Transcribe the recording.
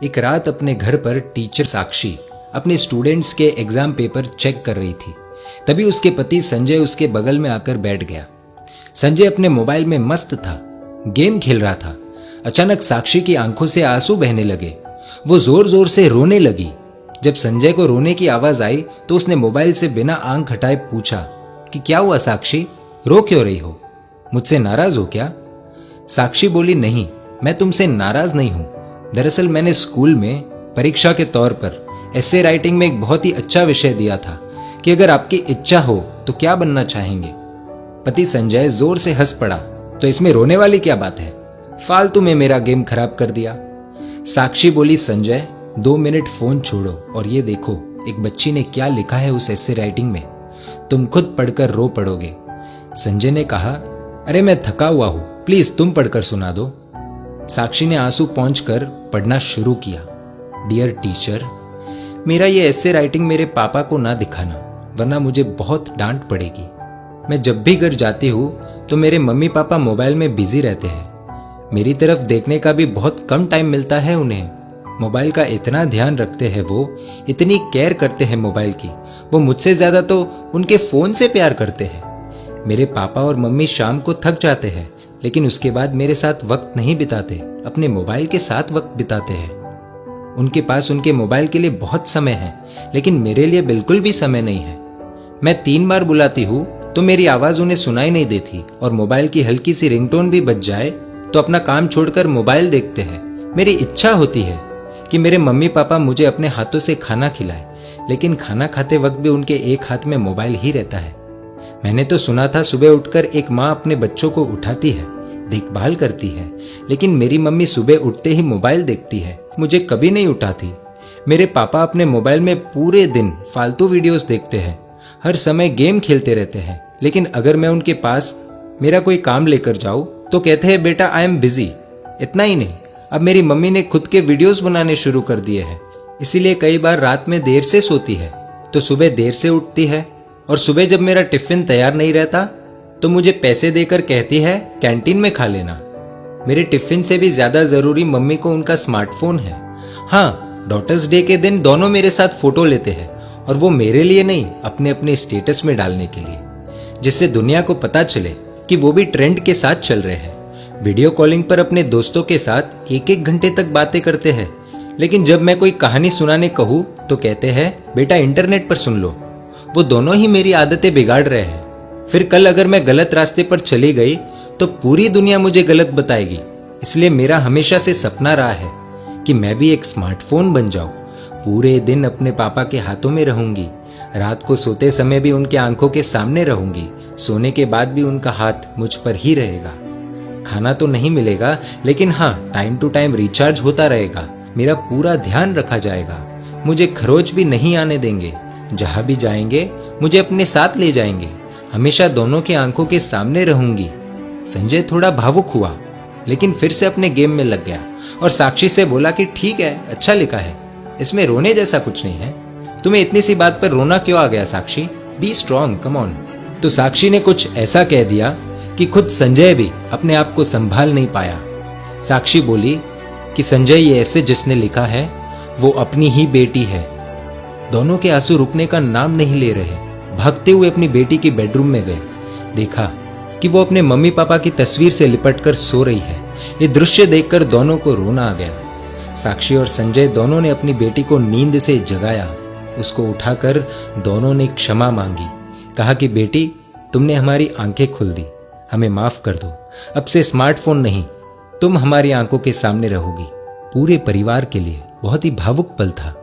एक रात अपने घर पर टीचर साक्षी अपने स्टूडेंट्स के एग्जाम पेपर चेक कर रही थी। तभी उसके पति संजय उसके बगल में आकर बैठ गया। संजय अपने मोबाइल में मस्त था, गेम खेल रहा था। अचानक साक्षी की आंखों से आंसू बहने लगे। वो जोर जोर से रोने लगी। जब संजय को रोने की आवाज आई तो उसने मोबाइल से बिना आंख हटाए पूछा कि क्या हुआ साक्षी, रो क्यों रही हो? मुझसे नाराज हो क्या? साक्षी बोली, नहीं, मैं तुमसे नाराज नहीं हूं। दरअसल मैंने स्कूल में परीक्षा के तौर पर एसे राइटिंग में एक बहुत ही अच्छा विषय दिया था कि अगर आपकी इच्छा हो तो क्या बनना चाहेंगे। पति संजय जोर से हंस पड़ा। तो इसमें रोने वाली क्या बात है? फालतू में मेरा गेम खराब कर दिया। साक्षी बोली, संजय 2 मिनट फोन छोड़ो और ये देखो एक बच्ची ने क्या लिखा है उस एसे राइटिंग में। तुम खुद पढ़कर रो पड़ोगे। संजय ने कहा, अरे मैं थका हुआ हूं, प्लीज तुम पढ़कर सुना दो। साक्षी ने आंसू पोंछकर पढ़ना शुरू किया। डियर टीचर, मेरा ये एसे राइटिंग मेरे पापा को ना दिखाना, वरना मुझे बहुत डांट पड़ेगी। मैं जब भी घर जाती हूँ तो मेरे मम्मी पापा मोबाइल में बिजी रहते हैं। मेरी तरफ देखने का भी बहुत कम टाइम मिलता है उन्हें। मोबाइल का इतना ध्यान रखते हैं वो, इतनी केयर करते हैं मोबाइल की। वो मुझसे ज्यादा तो उनके फोन से प्यार करते हैं। मेरे पापा और मम्मी शाम को थक जाते हैं, लेकिन उसके बाद मेरे साथ वक्त नहीं बिताते, अपने मोबाइल के साथ वक्त बिताते हैं। उनके पास उनके मोबाइल के लिए बहुत समय है, लेकिन मेरे लिए बिल्कुल भी समय नहीं है। मैं 3 बार बुलाती हूँ तो मेरी आवाज उन्हें सुनाई नहीं देती, और मोबाइल की हल्की सी रिंगटोन भी बज जाए तो अपना काम छोड़कर मोबाइल देखते हैं। मेरी इच्छा होती है कि मेरे मम्मी पापा मुझे अपने हाथों से खाना खिलाएं, लेकिन खाना खाते वक्त भी उनके एक हाथ में मोबाइल ही रहता है। मैंने तो सुना था सुबह उठकर एक माँ अपने बच्चों को उठाती है, देखभाल करती है, लेकिन मेरी मम्मी सुबह उठते ही मोबाइल देखती है, मुझे कभी नहीं उठाती। मेरे पापा अपने मोबाइल में पूरे दिन फालतू वीडियोस देखते हैं, हर समय गेम खेलते रहते हैं, लेकिन अगर मैं उनके पास मेरा कोई काम लेकर जाऊं तो कहते हैं बेटा आई एम बिजी। इतना ही नहीं, अब मेरी मम्मी ने खुद के वीडियोस बनाने शुरू कर दिए हैं, इसीलिए कई बार रात में देर से सोती है तो सुबह देर से उठती है। और सुबह जब मेरा टिफिन तैयार नहीं रहता तो मुझे पैसे देकर कहती है कैंटीन में खा लेना। मेरे टिफिन से भी ज्यादा जरूरी मम्मी को उनका स्मार्टफोन है। हाँ, डॉटर्स डे के दिन दोनों मेरे साथ फोटो लेते हैं, और वो मेरे लिए नहीं, अपने अपने स्टेटस में डालने के लिए, जिससे दुनिया को पता चले कि वो भी ट्रेंड के साथ चल रहे हैं। वीडियो कॉलिंग पर अपने दोस्तों के साथ 1-1 घंटे तक बातें करते हैं, लेकिन जब मैं कोई कहानी सुनाने कहूँ तो कहते हैं बेटा इंटरनेट पर सुन लो। वो दोनों ही मेरी आदतें बिगाड़ रहे हैं। फिर कल अगर मैं गलत रास्ते पर चली गई तो पूरी दुनिया मुझे गलत बताएगी। इसलिए मेरा हमेशा से सपना रहा है कि मैं भी एक स्मार्टफोन बन जाऊं। पूरे दिन अपने पापा के हाथों में रहूंगी, रात को सोते समय भी उनके आंखों के सामने रहूंगी, सोने के बाद भी उनका हाथ मुझ पर ही रहेगा। खाना तो नहीं मिलेगा, लेकिन हाँ, टाइम टू टाइम रिचार्ज होता रहेगा। मेरा पूरा ध्यान रखा जाएगा। मुझे खरोच भी नहीं आने देंगे। जहां भी जाएंगे मुझे अपने साथ ले जाएंगे। हमेशा दोनों की आंखों के सामने रहूंगी। संजय थोड़ा भावुक हुआ, लेकिन फिर से अपने गेम में लग गया और साक्षी से बोला कि ठीक है, अच्छा लिखा है, इसमें रोने जैसा कुछ नहीं है। तुम्हें इतनी सी बात पर रोना क्यों आ गया Sakshi? Be strong, come on. तो साक्षी ने कुछ ऐसा कह दिया कि खुद संजय भी अपने आप को संभाल नहीं पाया। साक्षी बोली कि संजय, ये ऐसे जिसने लिखा है वो अपनी ही बेटी है। दोनों के आंसू रुकने का नाम नहीं ले रहे। भागते हुए अपनी बेटी की बेडरूम में गए। देखा कि वो अपने मम्मी पापा की तस्वीर से लिपटकर सो रही है। ये दृश्य देखकर दोनों को रोना आ गया। साक्षी और संजय दोनों ने अपनी बेटी को नींद से जगाया। उसको उठाकर दोनों ने क्षमा मांगी। कहा कि बेटी, तुमने हमारी आंखें खोल दी, हमें माफ कर दो। अब से स्मार्टफोन नहीं, तुम हमारी आंखों के सामने रहोगी। पूरे परिवार के लिए बहुत ही भावुक पल था।